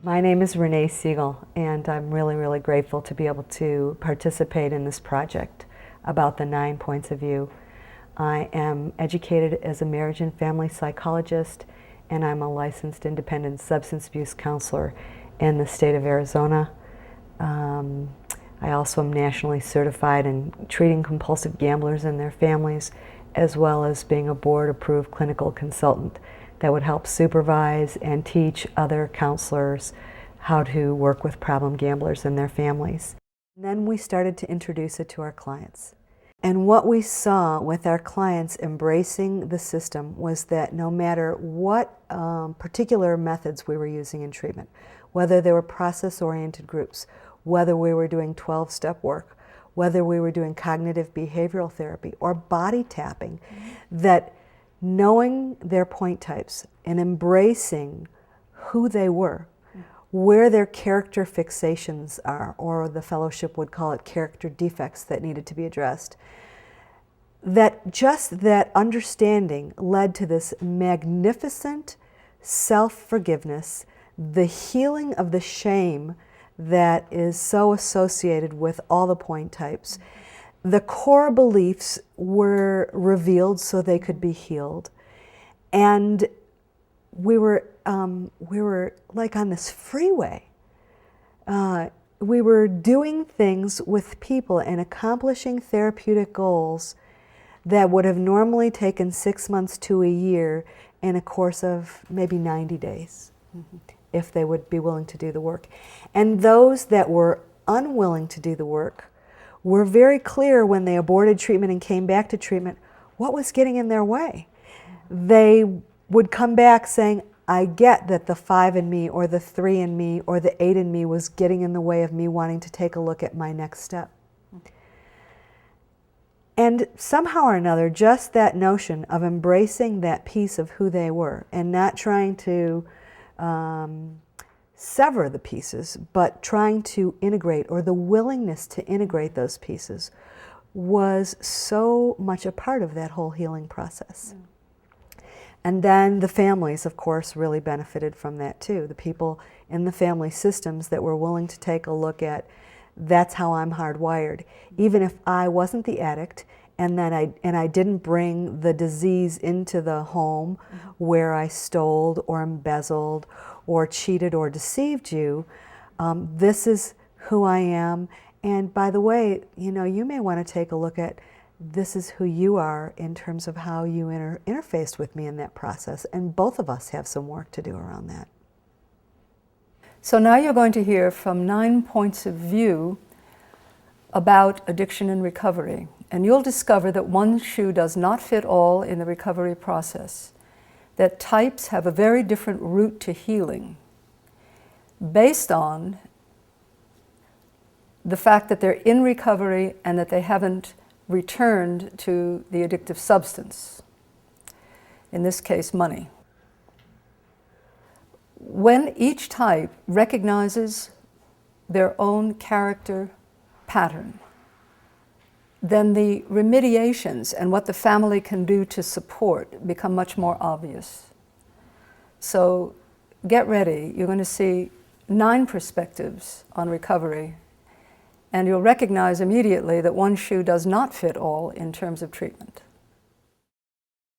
My name is Renee Siegel, and I'm really grateful to be able to participate in this project about the 9 points of view. I am educated as a marriage and family psychologist, and I'm a licensed independent substance abuse counselor in the state of Arizona. I also am nationally certified in treating compulsive gamblers and their families, as well as being a board-approved clinical consultant that would help supervise and teach other counselors how to work with problem gamblers and their families. And then we started to introduce it to our clients. And what we saw with our clients embracing the system was that no matter what particular methods we were using in treatment, whether they were process-oriented groups, whether we were doing 12-step work, whether we were doing cognitive behavioral therapy or body tapping, that knowing their point types and embracing who they were, where their character fixations are, or the fellowship would call it character defects that needed to be addressed, that just that understanding led to this magnificent self-forgiveness, the healing of the shame that is so associated with all the point types. The core beliefs were revealed so they could be healed. And we were like on this freeway. We were doing things with people and accomplishing therapeutic goals that would have normally taken 6 months to a year in a course of maybe 90 days, if they would be willing to do the work. And those that were unwilling to do the work were very clear when they aborted treatment and came back to treatment what was getting in their way. They would come back saying, I get that the 5 in me or the 3 in me or the 8 in me was getting in the way of me wanting to take a look at my next step. And somehow or another, just that notion of embracing that piece of who they were and not trying to sever the pieces, but trying to integrate, or the willingness to integrate those pieces, was so much a part of that whole healing process. And then the families, of course, really benefited from that too. The people in the family systems that were willing to take a look at, that's how I'm hardwired. Even if I wasn't the addict, and I didn't bring the disease into the home where I stole or embezzled or cheated or deceived you, this is who I am. And by the way, you may want to take a look at, this is who you are in terms of how you interfaced with me in that process. And both of us have some work to do around that. So now you're going to hear from 9 points of view about addiction and recovery. And you'll discover that one shoe does not fit all in the recovery process, that types have a very different route to healing based on the fact that they're in recovery and that they haven't returned to the addictive substance, in this case, money. When each type recognizes their own character pattern, then the remediations and what the family can do to support become much more obvious. So get ready. You're going to see 9 perspectives on recovery, and you'll recognize immediately that one shoe does not fit all in terms of treatment.